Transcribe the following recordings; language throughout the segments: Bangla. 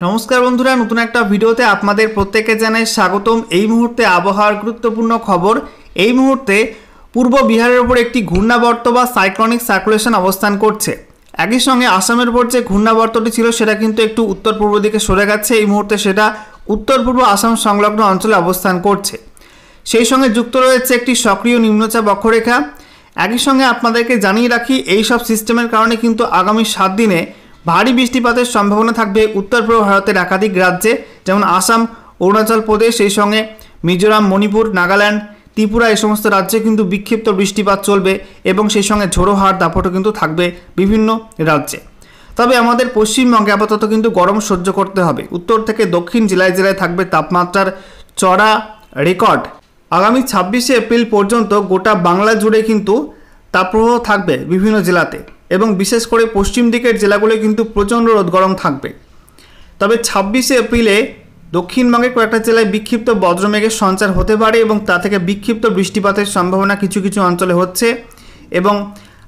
নমস্কার বন্ধুরা, নতুন একটা ভিডিওতে আপনাদের প্রত্যেককে জানাই স্বাগতম। এই মুহূর্তে আবহাওয়ার গুরুত্বপূর্ণ খবর। এই মুহূর্তে পূর্ব বিহারের উপর একটি ঘূর্ণাবর্ত বা সাইক্লোনিক সার্কুলেশন অবস্থান করছে। একই সঙ্গে আসামের উপর যে ঘূর্ণাবর্তটি ছিল সেটা কিন্তু একটু উত্তর পূর্ব দিকে সরে গেছে। এই মুহূর্তে সেটা উত্তর পূর্ব আসাম সংলগ্ন অঞ্চলে অবস্থান করছে। সেই সঙ্গে যুক্ত রয়েছে একটি সক্রিয় নিম্নচাপ অক্ষরেখা। একই সঙ্গে আপনাদেরকে জানিয়ে রাখি, এই সব সিস্টেমের কারণে কিন্তু আগামী 7 দিনে ভারী বৃষ্টিপাতের সম্ভাবনা থাকবে উত্তর পূর্ব ভারতের একাধিক রাজ্যে, যেমন আসাম, অরুণাচল প্রদেশ, সেই সঙ্গে মিজোরাম, মণিপুর, নাগাল্যান্ড, ত্রিপুরা, এই সমস্ত রাজ্যে কিন্তু বিক্ষিপ্ত বৃষ্টিপাত চলবে এবং সেই সঙ্গে ঝোড়ো হাওয়ার দাপটও কিন্তু থাকবে বিভিন্ন রাজ্যে। তবে আমাদের পশ্চিমবঙ্গে আপাতত কিন্তু গরম সহ্য করতে হবে। উত্তর থেকে দক্ষিণ জেলায় জেলায় থাকবে তাপমাত্রার চড়া রেকর্ড। আগামী 26শে এপ্রিল পর্যন্ত গোটা বাংলা জুড়ে কিন্তু তাপপ্রবাহ থাকবে বিভিন্ন জেলাতে, এবং বিশেষ করে পশ্চিম দিকের জেলাগুলো কিন্তু প্রচণ্ড রোদ গরম থাকবে। তবে 26শে এপ্রিলে দক্ষিণবঙ্গের কয়েকটা জেলায় বিক্ষিপ্ত বজ্রমেঘের সঞ্চার হতে পারে এবং তা থেকে বিক্ষিপ্ত বৃষ্টিপাতের সম্ভাবনা কিছু কিছু অঞ্চলে হচ্ছে। এবং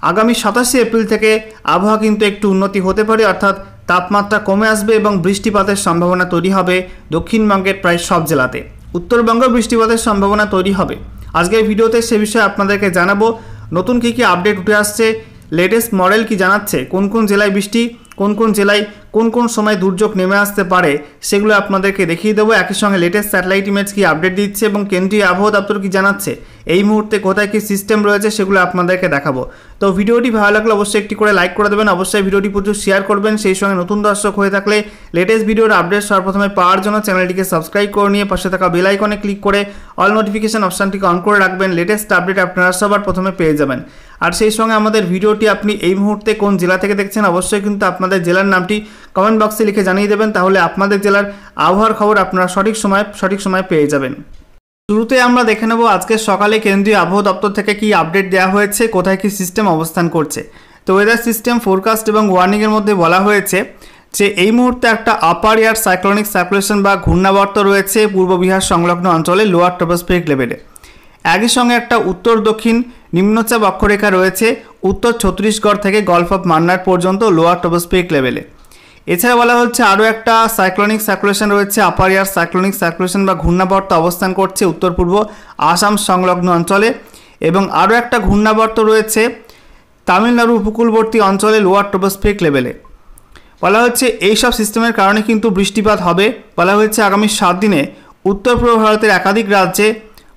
আগামী 27শে এপ্রিল থেকে আবহাওয়া কিন্তু একটু উন্নতি হতে পারে, অর্থাৎ তাপমাত্রা কমে আসবে এবং বৃষ্টিপাতের সম্ভাবনা তৈরি হবে দক্ষিণবঙ্গের প্রায় সব জেলাতে। উত্তরবঙ্গে বৃষ্টিপাতের সম্ভাবনা তৈরি হবে। আজকের ভিডিওতে সে বিষয়ে আপনাদেরকে জানাবো নতুন কী কী আপডেট উঠে আসছে, লেটেস্ট মডেল কি জানাচ্ছে, কোন কোন জেলায় বৃষ্টি, কোন কোন জেলায় কোন কোন সময় দুর্যোগ নেমে আসতে পারে, সেগুলো আপনাদেরকে দেখিয়ে দেবো। একই সঙ্গে লেটেস্ট স্যাটেলাইট ইমেজ কি আপডেট দিচ্ছে এবং কেন্দ্রীয় আবহাওয়া দপ্তর কি জানাচ্ছে, এই মুহূর্তে কোথায় কি সিস্টেম রয়েছে, সেগুলো আপনাদেরকে দেখাবো। তো ভিডিওটি ভালো লাগলে অবশ্যই একটি করে লাইক করে দেবেন, অবশ্যই ভিডিওটি প্রচুর শেয়ার করবেন। সেই সঙ্গে নতুন দর্শক হয়ে থাকলে লেটেস্ট ভিডিওর আপডেট সর্বপ্রথমে পাওয়ার জন্য চ্যানেলটিকে সাবস্ক্রাইব করে নিয়ে পাশে থাকা বেল আইকনে ক্লিক করে অল নোটিফিকেশন অপশানটিকে অন করে রাখবেন। লেটেস্ট আপডেট আপনারা সবার প্রথমে পেয়ে যাবেন। আর সেই সঙ্গে আমাদের ভিডিওটি আপনি এই মুহূর্তে কোন জেলা থেকে দেখছেন অবশ্যই কিন্তু আপনাদের জেলার নামটি কমেন্ট বক্সে লিখে জানিয়ে দেবেন, তাহলে আপনাদের জেলার আবহাওয়ার খবর আপনারা সঠিক সময় পেয়ে যাবেন। শুরুতে আমরা দেখে নেব আজকে সকালে কেন্দ্রীয় আবহাওয়া দপ্তর থেকে কি আপডেট দেওয়া হয়েছে, কোথায় কি সিস্টেম অবস্থান করছে। তো ওয়েদার সিস্টেম ফোরকাস্ট এবং ওয়ার্নিংয়ের মধ্যে বলা হয়েছে যে এই মুহূর্তে একটা আপার এয়ার সাইক্লোনিক সার্কুলেশন বা ঘূর্ণাবর্ত রয়েছে পূর্ব বিহার সংলগ্ন অঞ্চলে লোয়ার ট্রপোস্ফিয়ারিক লেভেলে। একই সঙ্গে একটা উত্তর দক্ষিণ নিম্নচাপ অক্ষরেখা রয়েছে উত্তর ছত্তিশগড় থেকে গলফ অফ মান্নার পর্যন্ত লোয়ার ট্রপোস্ফিয়ারিক লেভেলে। এছাড়া বলা হচ্ছে আরও একটা সাইক্লোনিক সার্কুলেশন রয়েছে, আপার এয়ার সাইক্লোনিক সার্কুলেশন বা ঘূর্ণাবর্ত অবস্থান করছে উত্তর পূর্ব আসাম সংলগ্ন অঞ্চলে, এবং আরও একটা ঘূর্ণাবর্ত রয়েছে তামিলনাড়ু উপকূলবর্তী অঞ্চলে লোয়ার ট্রপোস্ফিয়ারিক লেভেলে। বলা হচ্ছে এইসব সিস্টেমের কারণে কিন্তু বৃষ্টিপাত হবে। বলা হয়েছে আগামী 7 দিনে উত্তর পূর্ব ভারতের একাধিক রাজ্যে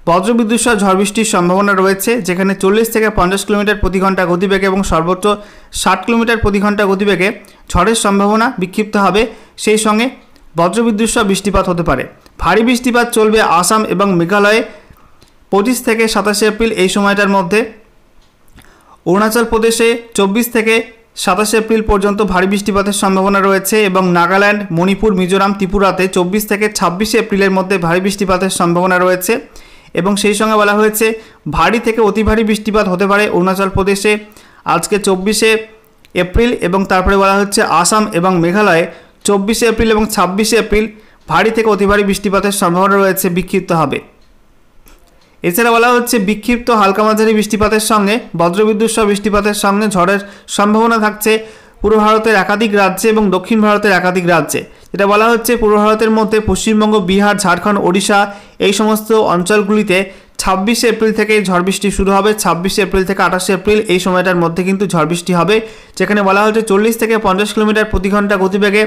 বজ্রবিদ্যুৎ সহ ঝড় বৃষ্টির সম্ভাবনা রয়েছে, যেখানে 40 থেকে 50 কিলোমিটার প্রতি ঘন্টা গতিবেগে এবং সর্বোচ্চ 60 কিলোমিটার প্রতি ঘন্টা গতিবেগে ঝড়ের সম্ভাবনা বিক্ষিপ্ত হবে। সেই সঙ্গে বজ্রবিদ্যুৎ সহ বৃষ্টিপাত হতে পারে। ভারী বৃষ্টিপাত চলবে আসাম এবং মেঘালয়ে 25 থেকে 27 এপ্রিল এই সময়টার মধ্যে। অরুণাচল প্রদেশে 24 থেকে 27 এপ্রিল পর্যন্ত ভারী বৃষ্টিপাতের সম্ভাবনা রয়েছে, এবং নাগাল্যান্ড, মণিপুর, মিজোরাম, ত্রিপুরাতে 24 থেকে 26 এপ্রিলের মধ্যে ভারী বৃষ্টিপাতের সম্ভাবনা রয়েছে। এবং সেই সঙ্গে বলা হয়েছে ভারী থেকে অতি ভারী বৃষ্টিপাত হতে পারে অরুণাচল প্রদেশে আজকে 24শে এপ্রিল, এবং তারপরে বলা হচ্ছে আসাম এবং মেঘালয়ে 24শে এপ্রিল এবং 26শে এপ্রিল ভারী থেকে অতি ভারী বৃষ্টিপাতের সম্ভাবনা রয়েছে, বিক্ষিপ্ত হবে। এছাড়া বলা হচ্ছে বিক্ষিপ্ত হালকা মাঝারি বৃষ্টিপাতের সঙ্গে বজ্রবিদ্যুৎ সহ বৃষ্টিপাতের সঙ্গে ঝড়ের সম্ভাবনা থাকছে পূর্ব ভারতের একাধিক রাজ্যে এবং দক্ষিণ ভারতের একাধিক রাজ্যে। যেটা বলা হচ্ছে পূর্ব ভারতের মধ্যে পশ্চিমবঙ্গ, বিহার, ঝাড়খণ্ড, ওড়িশা এই সমস্ত অঞ্চলগুলিতে 26শে এপ্রিল থেকে ঝড় বৃষ্টি শুরু হবে। 26শে এপ্রিল থেকে 28শে এপ্রিল এই সময়টার মধ্যে কিন্তু ঝড় বৃষ্টি হবে, যেখানে বলা হচ্ছে 40 থেকে 50 কিলোমিটার প্রতি ঘন্টা গতিবেগে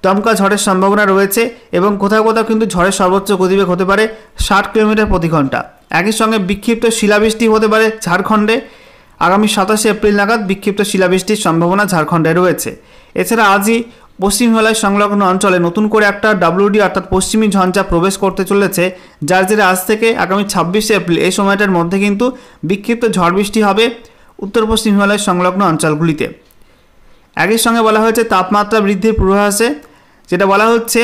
দমকা ঝড়ের সম্ভাবনা রয়েছে, এবং কোথাও কোথাও কিন্তু ঝড়ের সর্বোচ্চ গতিবেগ হতে পারে 60 কিলোমিটার প্রতি ঘন্টা। একই সঙ্গে বিক্ষিপ্ত শিলাবৃষ্টি হতে পারে ঝাড়খণ্ডে আগামী 27শে এপ্রিল নাগাদ। বিক্ষিপ্ত শিলাবৃষ্টির সম্ভাবনা ঝাড়খণ্ডে রয়েছে। এছাড়া আজই পশ্চিম হিমালয় সংলগ্ন অঞ্চলে নতুন করে একটা WD অর্থাৎ পশ্চিমী ঝঞ্ঝা প্রবেশ করতে চলেছে, যার জেরে আজ থেকে আগামী 26শে এপ্রিল এই সময়টার মধ্যে কিন্তু বিক্ষিপ্ত ঝড় বৃষ্টি হবে উত্তর পশ্চিম হিমালয় সংলগ্ন অঞ্চলগুলিতে। একই সঙ্গে বলা হয়েছে তাপমাত্রা বৃদ্ধির পূর্বাভাসে, যেটা বলা হচ্ছে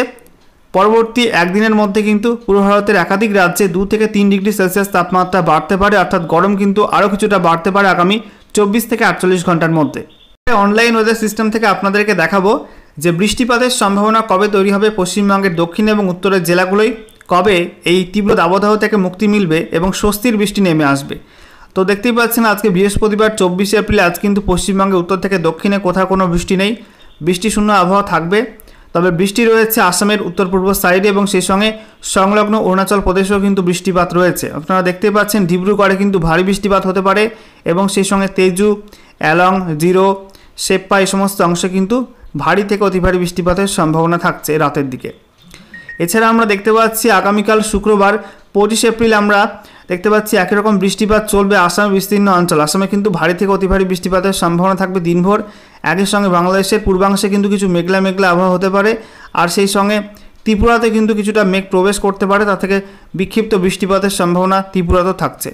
পরবর্তী একদিনের মধ্যে কিন্তু পূর্ব ভারতের একাধিক রাজ্যে 2 থেকে 3 ডিগ্রি সেলসিয়াস তাপমাত্রা বাড়তে পারে, অর্থাৎ গরম কিন্তু আরও কিছুটা বাড়তে পারে আগামী 24 থেকে 48 ঘন্টার মধ্যে। অনলাইন ওয়েদার সিস্টেম থেকে আপনাদেরকে দেখাবো যে বৃষ্টিপাতের সম্ভাবনা কবে তৈরি হবে পশ্চিমবঙ্গের দক্ষিণ এবং উত্তরের জেলাগুলোই, কবে এই তীব্র দাবদাহ থেকে মুক্তি মিলবে এবং স্বস্তির বৃষ্টি নেমে আসবে। তো দেখতেই পাচ্ছেন আজকে বৃহস্পতিবার 24শে এপ্রিল, আজ কিন্তু পশ্চিমবঙ্গে উত্তর থেকে দক্ষিণে কোথাও কোনো বৃষ্টি নেই, বৃষ্টিশূন্য আবহাওয়া থাকবে। তবে বৃষ্টি রয়েছে আসামের উত্তর পূর্ব সাইডে এবং সেই সঙ্গে সংলগ্ন অরুণাচল প্রদেশেও কিন্তু বৃষ্টিপাত রয়েছে। আপনারা দেখতে পাচ্ছেন ডিব্রুগড়ে কিন্তু ভারী বৃষ্টিপাত হতে পারে এবং সেই সঙ্গে তেজু, অ্যালং, জিরো, সেপ্পা এই সমস্ত অংশে কিন্তু ভারী থেকে অতি ভারী বৃষ্টিপাতের সম্ভাবনা থাকছে রাতের দিকে। এছাড়া আমরা দেখতে পাচ্ছি আগামীকাল শুক্রবার 25 এপ্রিল আমরা দেখতে পাচ্ছি একই রকম বৃষ্টিপাত চলবে আসামের বিস্তীর্ণ অঞ্চল। আসামে কিন্তু ভারী থেকে অতি ভারী বৃষ্টিপাতের সম্ভাবনা থাকবে দিনভর। একই সঙ্গে বাংলাদেশের পূর্বাংশে কিন্তু কিছু মেঘলা মেঘলা আবহাওয়া হতে পারে, আর সেই সঙ্গে ত্রিপুরাতে কিন্তু কিছুটা মেঘ প্রবেশ করতে পারে, তা থেকে বিক্ষিপ্ত বৃষ্টিপাতের সম্ভাবনা ত্রিপুরাতেও থাকছে।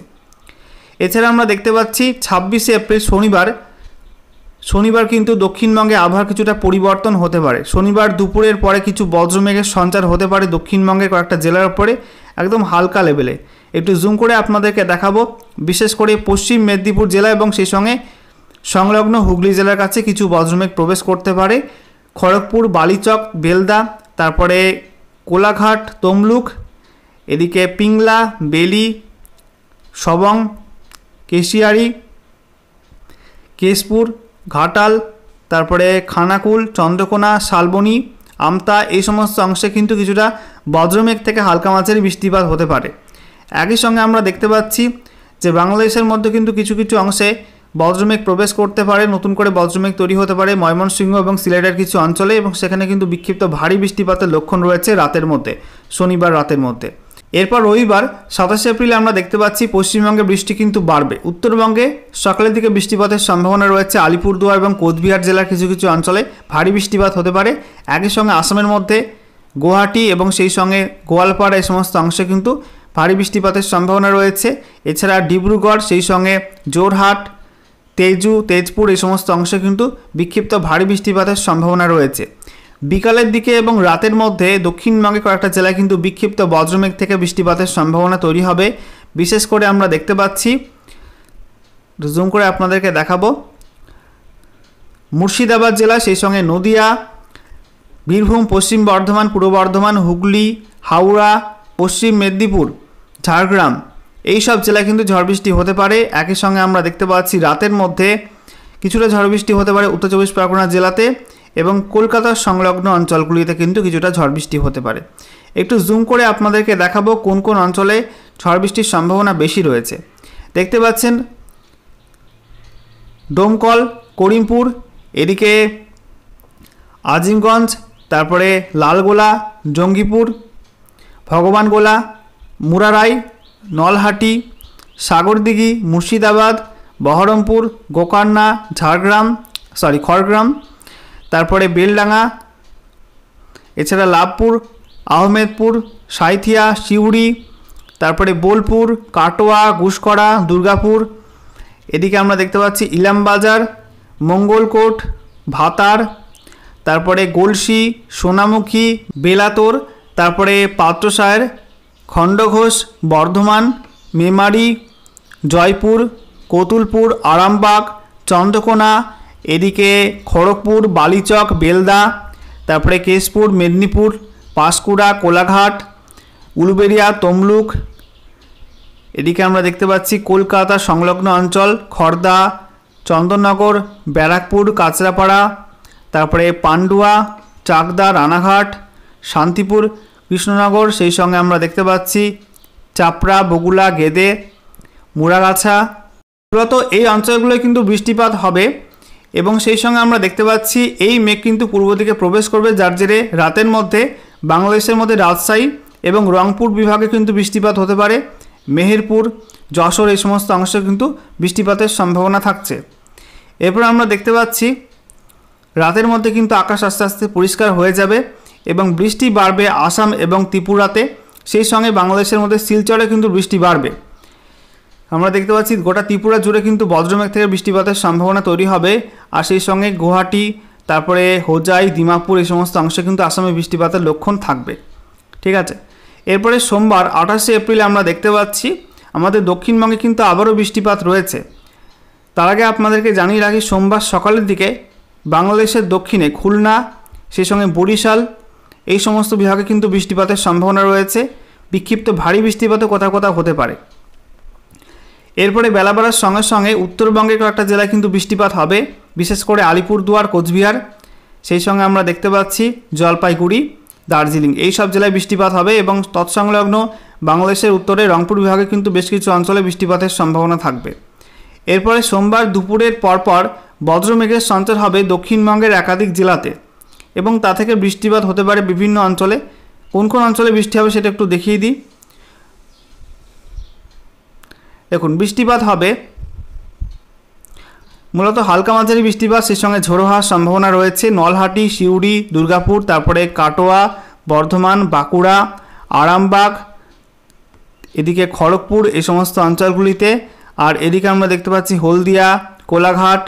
এছাড়া আমরা দেখতে পাচ্ছি 26 এপ্রিল শনিবার কিন্তু দক্ষিণবঙ্গে আবহাওয়ার কিছুটা পরিবর্তন হতে পারে। শনিবার দুপুরের পরে কিছু বজ্রমেঘের সঞ্চার হতে পারে দক্ষিণবঙ্গের কয়েকটা জেলার উপরে, একদম হালকা লেভেলে। একটু জুম করে আপনাদেরকে দেখাবো, বিশেষ করে পশ্চিম মেদিনীপুর জেলা এবং সেই সঙ্গে সংলগ্ন হুগলি জেলার কাছে কিছু বজ্রমেঘ প্রবেশ করতে পারে। খড়গপুর, বালিচক, বেলদা, তারপরে কোলাঘাট, তমলুক, এদিকে পিংলা, বেলি, সবং, কেশিয়ারি, কেশপুর, ঘাটাল, তারপরে খানাকুল, চন্দ্রকোনা, শালবনী, আমতা এই সমস্ত অংশে কিন্তু কিছুটা বজ্রমেঘ থেকে হালকা মাঝারি বৃষ্টিপাত হতে পারে। একই সঙ্গে আমরা দেখতে পাচ্ছি যে বাংলাদেশের মধ্যে কিন্তু কিছু কিছু অংশে বজ্রমেঘ প্রবেশ করতে পারে, নতুন করে বজ্রমেঘ তৈরি হতে পারে ময়মনসিংহ এবং সিলেটের কিছু অঞ্চলে, এবং সেখানে কিন্তু বিক্ষিপ্ত ভারী বৃষ্টিপাতের লক্ষণ রয়েছে রাতের মধ্যে, শনিবার রাতের মধ্যে। এরপর রবিবার 27 এপ্রিল আমরা দেখতে পাচ্ছি পশ্চিমবঙ্গে বৃষ্টি কিন্তু বাড়বে। উত্তরবঙ্গে সকালের দিকে বৃষ্টিপাতের সম্ভাবনা রয়েছে, আলিপুরদুয়ার এবং কোচবিহার জেলার কিছু কিছু অঞ্চলে ভারী বৃষ্টিপাত হতে পারে। একই সঙ্গে আসামের মধ্যে গুয়াহাটি এবং সেই সঙ্গে গোয়ালপাড়া এই সমস্ত অংশে কিন্তু ভারী বৃষ্টিপাতের সম্ভাবনা রয়েছে। এছাড়া ডিব্রুগড়, সেই সঙ্গে জোরহাট, তেজু, তেজপুর এই সমস্ত অংশে কিন্তু বিক্ষিপ্ত ভারী বৃষ্টিপাতের সম্ভাবনা রয়েছে। বিকালের দিকে এবং রাতের মধ্যে দক্ষিণবঙ্গে কয়েকটা জেলায় কিন্তু বিক্ষিপ্ত বজ্রমেঘ থেকে বৃষ্টিপাতের সম্ভাবনা তৈরি হবে। বিশেষ করে আমরা দেখতে পাচ্ছি, জুম করে আপনাদেরকে দেখাবো, মুর্শিদাবাদ জেলা, সেই সঙ্গে নদিয়া, বীরভূম, পশ্চিম বর্ধমান, পূর্ব বর্ধমান, হুগলি, হাওড়া, পশ্চিম মেদিনীপুর, ঝাড়গ্রাম এই সব জেলায় কিন্তু ঝড় বৃষ্টি হতে পারে। একই সঙ্গে আমরা দেখতে পাচ্ছি রাতের মধ্যে কিছুটা ঝড় বৃষ্টি হতে পারে উত্তর চব্বিশ পরগনা জেলাতে, এবং কলকাতার সংলগ্ন অঞ্চলগুলিতে কিন্তু কিছুটা ঝড় বৃষ্টি হতে পারে। একটু জুম করে আপনাদেরকে দেখাবো কোন কোন অঞ্চলে ঝড় বৃষ্টির সম্ভাবনা বেশি রয়েছে। দেখতে পাচ্ছেন ডোমকল, করিমপুর, এদিকে আজিমগঞ্জ, তারপরে লালগোলা, জঙ্গিপুর, ভগবানগোলা, মুরারাই, নলহাটি, সাগরদিঘি, মুর্শিদাবাদ, বহরমপুর, গোকর্ণা, খড়গ্রাম, তারপরে বেলডাঙ্গা, এছাড়া লাভপুর, আহমেদপুর, সাঁইথিয়া, সিউড়ি, তারপরে বোলপুর, কাটোয়া, গুসকরা, দুর্গাপুর, এদিকে আমরা দেখতে পাচ্ছি ইলামবাজার, মঙ্গলকোট, ভাতার, তারপরে গলসি, সোনামুখী, বেলাতোর, তারপরে পাত্রসায়ের, খণ্ডঘোষ, বর্ধমান, মেমারি, জয়পুর, কতুলপুর, আরামবাগ, চন্দ্রকোনা, এদিকে খড়গপুর, বালিচক, বেলদা, তারপরে কেশপুর, মেদিনীপুর, পাঁশকুড়া, কোলাঘাট, উলুবেড়িয়া, তমলুক, এদিকে আমরা দেখতে পাচ্ছি কলকাতা সংলগ্ন অঞ্চল, খড়দা, চন্দননগর, ব্যারাকপুর, কাঁচরাপাড়া, তারপরে পান্ডুয়া, চাকদা, রানাঘাট, শান্তিপুর, কৃষ্ণনগর, সেই সঙ্গে আমরা দেখতে পাচ্ছি চাপড়া, বগুলা, গেদে, মুড়াগাছা। মূলত এই অঞ্চলগুলোয় কিন্তু বৃষ্টিপাত হবে এবং সেই সঙ্গে আমরা দেখতে পাচ্ছি এই মেঘ কিন্তু পূর্ব দিকে প্রবেশ করবে, যার জেরে রাতের মধ্যে বাংলাদেশের মধ্যে রাজশাহী এবং রংপুর বিভাগে কিন্তু বৃষ্টিপাত হতে পারে। মেহেরপুর, যশোর এই সমস্ত অংশে কিন্তু বৃষ্টিপাতের সম্ভাবনা থাকছে। এরপর আমরা দেখতে পাচ্ছি রাতের মধ্যে কিন্তু আকাশ আস্তে আস্তে পরিষ্কার হয়ে যাবে এবং বৃষ্টি বাড়বে আসাম এবং ত্রিপুরাতে, সেই সঙ্গে বাংলাদেশের মধ্যে শিলচরে কিন্তু বৃষ্টি বাড়বে। আমরা দেখতে পাচ্ছি গোটা ত্রিপুরা জুড়ে কিন্তু বজ্রমেঘ থেকে বৃষ্টিপাতের সম্ভাবনা তৈরি হবে, আর সেই সঙ্গে গুয়াহাটি, তারপরে হোজাই, দিমাপুর এই সমস্ত অংশে কিন্তু আসামে বৃষ্টিপাতের লক্ষণ থাকবে। ঠিক আছে, এরপরে সোমবার 28 এপ্রিল আমরা দেখতে পাচ্ছি আমাদের দক্ষিণবঙ্গে কিন্তু আবারও বৃষ্টিপাত রয়েছে। তার আগে আপনাদেরকে জানিয়ে রাখি, সোমবার সকালের দিকে বাংলাদেশের দক্ষিণে খুলনা, সেই সঙ্গে বরিশাল এই সমস্ত বিভাগে কিন্তু বৃষ্টিপাতের সম্ভাবনা রয়েছে। বিক্ষিপ্ত ভারী বৃষ্টিপাতও কোথাও কোথাও হতে পারে। এরপরে বেলা বাড়ার সঙ্গে সঙ্গে উত্তরবঙ্গের কয়েকটা জেলায় কিন্তু বৃষ্টিপাত হবে, বিশেষ করে আলিপুরদুয়ার, কোচবিহার, সেই সঙ্গে আমরা দেখতে পাচ্ছি জলপাইগুড়ি, দার্জিলিং এই সব জেলায় বৃষ্টিপাত হবে এবং তৎসংলগ্ন বাংলাদেশের উত্তরে রংপুর বিভাগে কিন্তু বেশ কিছু অঞ্চলে বৃষ্টিপাতের সম্ভাবনা থাকবে। এরপরে সোমবার দুপুরের পরপর বজ্রমেঘের সঞ্চার হবে দক্ষিণবঙ্গের একাধিক জেলাতে এবং তা থেকে বৃষ্টিপাত হতে পারে বিভিন্ন অঞ্চলে। কোন কোন অঞ্চলে বৃষ্টি হবে সেটা একটু দেখিয়ে দিই। দেখুন, বৃষ্টিপাত হবে মূলত হালকা মাঝারি বৃষ্টিপাত, সেই সঙ্গে ঝোড়ো হওয়ার সম্ভাবনা রয়েছে নলহাটি, সিউড়ি, দুর্গাপুর, তারপরে কাটোয়া, বর্ধমান, বাঁকুড়া, আরামবাগ, এদিকে খড়গপুর এই সমস্ত অঞ্চলগুলিতে। আর এদিকে আমরা দেখতে পাচ্ছি হলদিয়া, কোলাঘাট,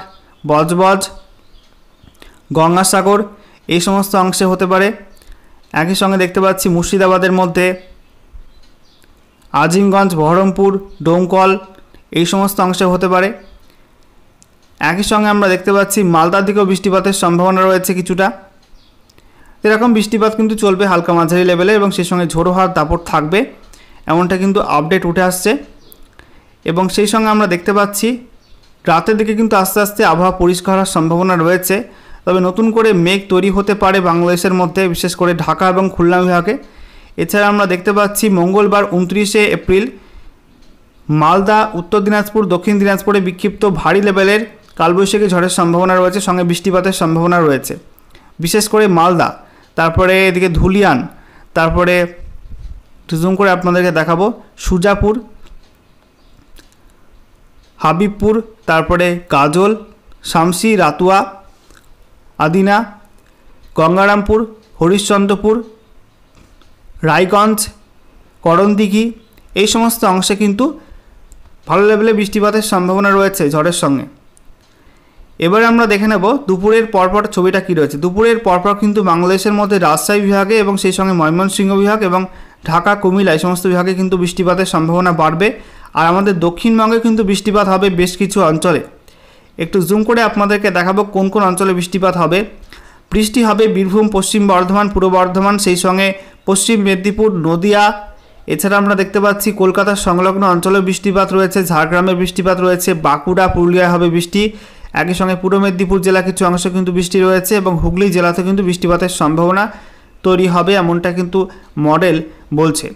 বজবজ, গঙ্গাসাগর এই সমস্ত অংশে হতে পারে। একই সঙ্গে দেখতে পাচ্ছি মুর্শিদাবাদের মধ্যে আজিমগঞ্জ, বহরমপুর, ডোমকল এই সমস্ত অংশে হতে পারে। একই সঙ্গে আমরা দেখতে পাচ্ছি মালদার দিকেও বৃষ্টিপাতের সম্ভাবনা রয়েছে কিছুটা। এরকম বৃষ্টিপাত কিন্তু চলবে হালকা মাঝারি লেভেলে এবং সেই সঙ্গে ঝোড়ো হওয়ার দাপট থাকবে, এমনটা কিন্তু আপডেট উঠে আসছে। এবং সেই সঙ্গে আমরা দেখতে পাচ্ছি রাতের দিকে কিন্তু আস্তে আস্তে আবহাওয়া পরিষ্কার হওয়ার সম্ভাবনা রয়েছে, তবে নতুন করে মেঘ তৈরি হতে পারে বাংলাদেশের মধ্যে, বিশেষ করে ঢাকা এবং খুলনা বিভাগে। এছাড়া আমরা দেখতে পাচ্ছি মঙ্গলবার 29শে এপ্রিল মালদা, উত্তর দিনাজপুর, দক্ষিণ দিনাজপুরে বিক্ষিপ্ত ভারী লেভেলের কালবৈশাখী ঝড়ের সম্ভাবনা রয়েছে, সঙ্গে বৃষ্টিপাতের সম্ভাবনা রয়েছে বিশেষ করে মালদা, তারপরে এদিকে ধুলিয়ান, তারপরে জুম করে আপনাদেরকে দেখাবো সুজাপুর, হাবিবপুর, তারপরে গাজল, শামসি, রাতুয়া, আদিনা, গঙ্গারামপুর, হরিশ্চন্দ্রপুর, রায়গঞ্জ, করণদিঘি এই সমস্ত অংশে কিন্তু ভালো লেভেলে বৃষ্টিপাতের সম্ভাবনা রয়েছে ঝড়ের সঙ্গে। এবারে আমরা দেখে নেব দুপুরের পরপর ছবিটা কী রয়েছে। দুপুরের পরপর কিন্তু বাংলাদেশের মধ্যে রাজশাহী বিভাগে এবং সেই সঙ্গে ময়মনসিংহ বিভাগ এবং ঢাকা, কুমিল্লা এই সমস্ত বিভাগে কিন্তু বৃষ্টিপাতের সম্ভাবনা বাড়বে। আর আমাদের দক্ষিণবঙ্গে কিন্তু বৃষ্টিপাত হবে বেশ কিছু অঞ্চলে। একটু জুম করে আপনাদেরকে দেখাবো কোন কোন অঞ্চলে বৃষ্টিপাত হবে। বৃষ্টি হবে বীরভূম, পশ্চিম বর্ধমান, পূর্ব বর্ধমান, সেই সঙ্গে পশ্চিম মেদিনীপুর, নদিয়া। এছাড়া আমরা দেখতে পাচ্ছি কলকাতার সংলগ্ন অঞ্চলে বৃষ্টিপাত রয়েছে, ঝাড়গ্রামে বৃষ্টিপাত রয়েছে, বাঁকুড়া, পুরুলিয়ায় হবে বৃষ্টি। একই সঙ্গে পূর্ব মেদিনীপুর জেলা কিছু অংশে কিন্তু বৃষ্টি রয়েছে এবং হুগলি জেলাতে কিন্তু বৃষ্টিপাতের সম্ভাবনা তৈরি হবে, এমনটা কিন্তু মডেল বলছে।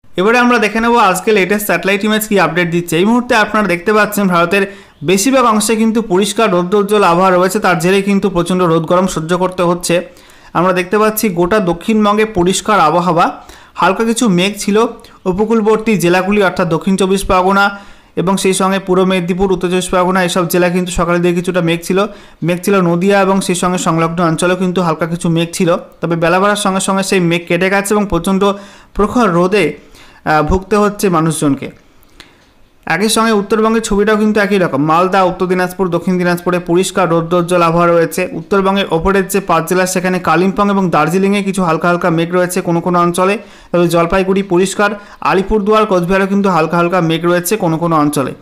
এবারে আমরা দেখে নেব আজকে লেটেস্ট স্যাটেলাইট ইমেজ কি আপডেট দিচ্ছে। এই মুহূর্তে আপনারা দেখতে পাচ্ছেন ভারতের বেশিরভাগ অংশে কিন্তু পরিষ্কার রৌদ্রোজ্জ্বল আবহাওয়া রয়েছে, তার জেরে কিন্তু প্রচণ্ড রোদ গরম সহ্য করতে হচ্ছে। আমরা দেখতে পাচ্ছি গোটা দক্ষিণবঙ্গে পরিষ্কার আবহাওয়া, হালকা কিছু মেঘ ছিল উপকূলবর্তী জেলাগুলি অর্থাৎ দক্ষিণ চব্বিশ পরগনা এবং সেই সঙ্গে পূর্ব মেদিনীপুর, উত্তর চব্বিশ পরগনা এসব জেলা কিন্তু সকালের দিকে কিছুটা মেঘ ছিল নদিয়া এবং সেই সঙ্গে সংলগ্ন অঞ্চলেও কিন্তু হালকা কিছু মেঘ ছিল। তবে বেলা বাড়ার সঙ্গে সঙ্গে সেই মেঘ কেটে গেছে এবং প্রচণ্ড প্রখর রোদে ভুগতে হচ্ছে মানুষজনকে। একই সঙ্গে উত্তরবঙ্গের ছবিটাও কিন্তু একই রকম, মালদা, উত্তর দিনাজপুর, দক্ষিণ দিনাজপুরে পরিষ্কার রৌদ্রোজ্জ্বল আবহাওয়া রয়েছে। উত্তরবঙ্গের ওপরের যে 5 জেলা সেখানে কালিম্পং এবং দার্জিলিংয়ে কিছু হালকা হালকা মেঘ রয়েছে কোনো কোনো অঞ্চলে, তবে জলপাইগুড়ি পরিষ্কার, আলিপুরদুয়ার, কোচবিহারেও কিন্তু হালকা হালকা মেঘ রয়েছে কোনো কোনো অঞ্চলে।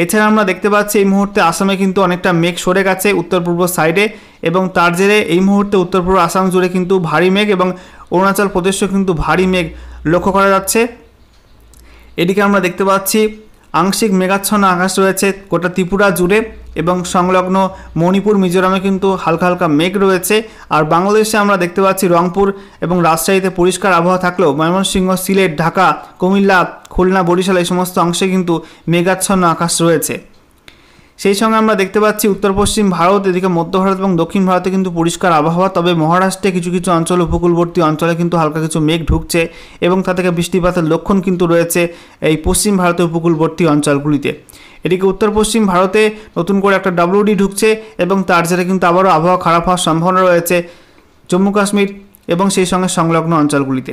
এছাড়া আমরা দেখতে পাচ্ছি এই মুহূর্তে আসামে কিন্তু অনেকটা মেঘ সরে গেছে উত্তর পূর্ব সাইডে এবং তার জেরে এই মুহূর্তে উত্তর পূর্ব আসাম জুড়ে কিন্তু ভারী মেঘ এবং অরুণাচল প্রদেশেও কিন্তু ভারী মেঘ লক্ষ্য করা যাচ্ছে। এদিকে আমরা দেখতে পাচ্ছি আংশিক মেঘাচ্ছন্ন আকাশ রয়েছে গোটা ত্রিপুরা জুড়ে এবং সংলগ্ন মণিপুর, মিজোরামে কিন্তু হালকা হালকা মেঘ রয়েছে। আর বাংলাদেশে আমরা দেখতে পাচ্ছি রংপুর এবং রাজশাহীতে পরিষ্কার আবহাওয়া থাকলেও ময়মনসিংহ, সিলেট, ঢাকা, কুমিল্লা, খুলনা, বরিশাল এই সমস্ত অংশে কিন্তু মেঘাচ্ছন্ন আকাশ রয়েছে। সেই সঙ্গে আমরা দেখতে পাচ্ছি উত্তর পশ্চিম ভারত, এদিকে মধ্য ভারত এবং দক্ষিণ ভারতে কিন্তু পরিষ্কার আবহাওয়া, তবে মহারাষ্ট্রে কিছু কিছু অঞ্চল, উপকূলবর্তী অঞ্চলে কিন্তু হালকা কিছু মেঘ ঢুকছে এবং তা থেকে বৃষ্টিপাতের লক্ষণ কিন্তু রয়েছে এই পশ্চিম ভারতের উপকূলবর্তী অঞ্চলগুলিতে। এদিকে উত্তর পশ্চিম ভারতে নতুন করে একটা WD ঢুকছে এবং তার জেরে কিন্তু আবারও আবহাওয়া খারাপ হওয়ার সম্ভাবনা রয়েছে জম্মু কাশ্মীর এবং সেই সঙ্গে সংলগ্ন অঞ্চলগুলিতে।